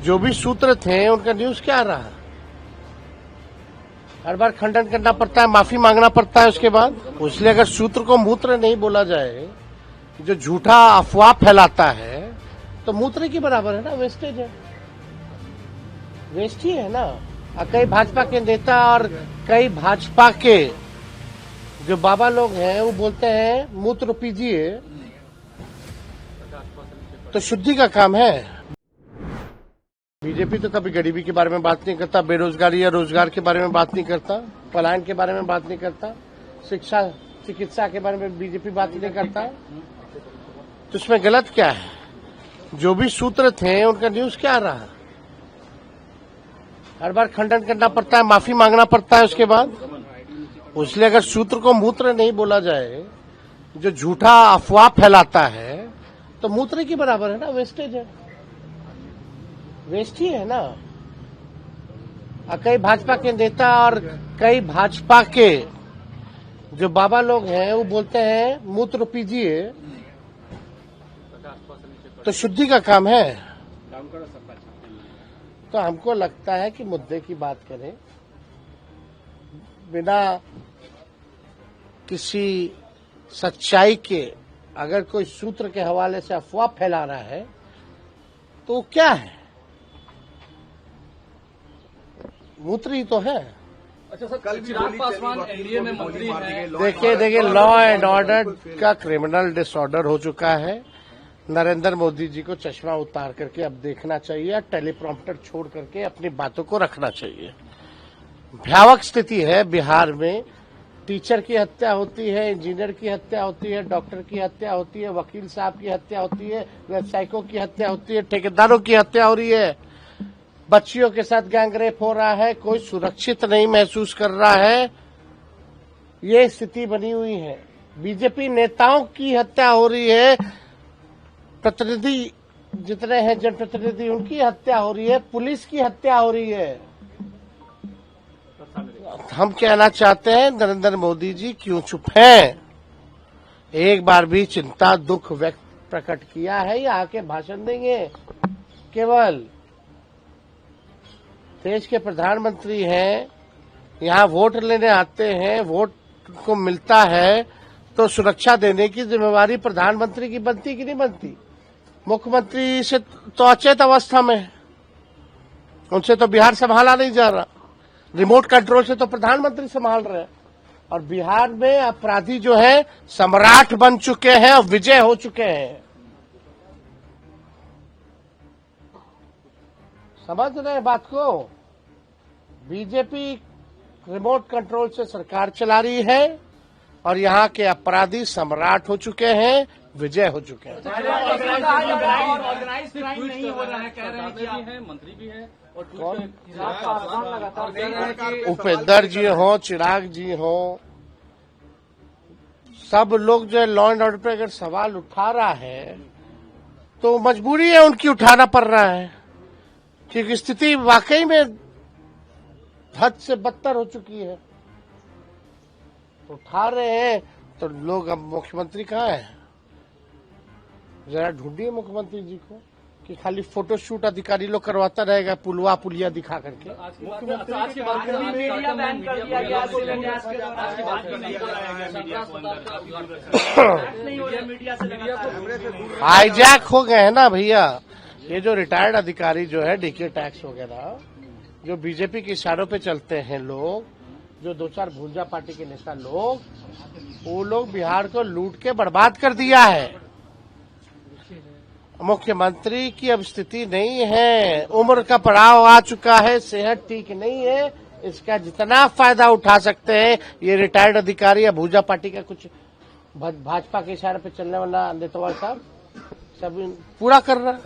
जो भी सूत्र थे उनका न्यूज क्या रहा? हर बार खंडन करना पड़ता है, माफी मांगना पड़ता है उसके बाद। इसलिए अगर सूत्र को मूत्र नहीं बोला जाए, जो झूठा अफवाह फैलाता है, तो मूत्र के बराबर है ना, वेस्टेज है, वेस्ट ही है ना। कई भाजपा के नेता और कई भाजपा के जो बाबा लोग हैं वो बोलते हैं मूत्र पीजिए, तो शुद्धि का काम है। बीजेपी तो कभी गरीबी के बारे में बात नहीं करता, बेरोजगारी या रोजगार के बारे में बात नहीं करता, पलायन के बारे में बात नहीं करता, शिक्षा चिकित्सा के बारे में बीजेपी बात नहीं करता। तो इसमें गलत क्या है? जो भी सूत्र थे उनका न्यूज क्या रहा? हर बार खंडन करना पड़ता है, माफी मांगना पड़ता है उसके बाद। इसलिए अगर सूत्र को मूत्र नहीं बोला जाए, जो झूठा अफवाह फैलाता है, तो मूत्र के बराबर है ना, वेस्टेज है, वेस्ट ही है ना। कई भाजपा के नेता और कई भाजपा के जो बाबा लोग हैं वो बोलते हैं मूत्र पीजिए, तो शुद्धि का काम है। तो हमको लगता है कि मुद्दे की बात करें, बिना किसी सच्चाई के अगर कोई सूत्र के हवाले से अफवाह फैला रहा है तो वो क्या है? मूत्र ही तो है। अच्छा सर, कल चिराग पासवान एनडीए में मंत्री हैं। देखिए लॉ एंड ऑर्डर का क्रिमिनल डिसऑर्डर हो चुका है। नरेंद्र मोदी जी को चश्मा उतार करके अब देखना चाहिए, टेलीप्रॉम्प्टर छोड़ करके अपनी बातों को रखना चाहिए। भयावह स्थिति है बिहार में। टीचर की हत्या होती है, इंजीनियर की हत्या होती है, डॉक्टर की हत्या होती है, वकील साहब की हत्या होती है, व्यवसायिकों की हत्या होती है, ठेकेदारों की हत्या हो रही है, बच्चियों के साथ गैंगरेप हो रहा है, कोई सुरक्षित नहीं महसूस कर रहा है। ये स्थिति बनी हुई है। बीजेपी नेताओं की हत्या हो रही है, प्रतिनिधि जितने हैं जनप्रतिनिधि उनकी हत्या हो रही है, पुलिस की हत्या हो रही है। हम कहना चाहते हैं नरेंद्र मोदी जी क्यों चुप हैं? एक बार भी चिंता दुख व्यक्त प्रकट किया है या आके भाषण देंगे? केवल देश के प्रधानमंत्री हैं, यहाँ वोट लेने आते हैं, वोट को मिलता है तो सुरक्षा देने की जिम्मेवारी प्रधानमंत्री की बनती कि नहीं बनती? मुख्यमंत्री से तो अचेत अवस्था में, उनसे तो बिहार संभाला नहीं जा रहा, रिमोट कंट्रोल से तो प्रधानमंत्री संभाल रहे हैं। और बिहार में अपराधी जो है सम्राट बन चुके हैं और विजय हो चुके हैं। समझ रहे हैं बात को? बीजेपी रिमोट कंट्रोल से सरकार चला रही है और यहाँ के अपराधी सम्राट हो चुके हैं, विजय हो चुके हैं। ऑर्गेनाइज्ड क्राइम नहीं हो रहा है, कह रहे हैं कि आप हैं, मंत्री भी हैं और उपेंद्र जी हो, चिराग जी हो, सब लोग जो लॉ एंड ऑर्डर पे अगर सवाल उठा रहा है तो मजबूरी है उनकी, उठाना पड़ रहा है, क्योंकि स्थिति वाकई में हद से बदतर हो चुकी है। उठा रहे हैं तो लोग, अब मुख्यमंत्री कहाँ है? जरा ढूंढिए मुख्यमंत्री जी को कि खाली फोटोशूट अधिकारी लोग करवाता रहेगा पुलवा पुलिया दिखा करके। हाईजैक हो गए हैं ना भैया। ये जो रिटायर्ड अधिकारी जो है, डीके टैक्स वगैरह, जो बीजेपी के इशारों पे चलते हैं लोग, जो दो चार भूंजा पार्टी के नेता लोग, वो लोग बिहार को लूट के बर्बाद कर दिया है। मुख्यमंत्री की अब स्थिति नहीं है, उम्र का पड़ाव आ चुका है, सेहत ठीक नहीं है। इसका जितना फायदा उठा सकते हैं ये रिटायर्ड अधिकारी या भूजा पार्टी का कुछ भाजपा के इशारे पे चलने वाला नेता साहब सब पूरा कर रहा है।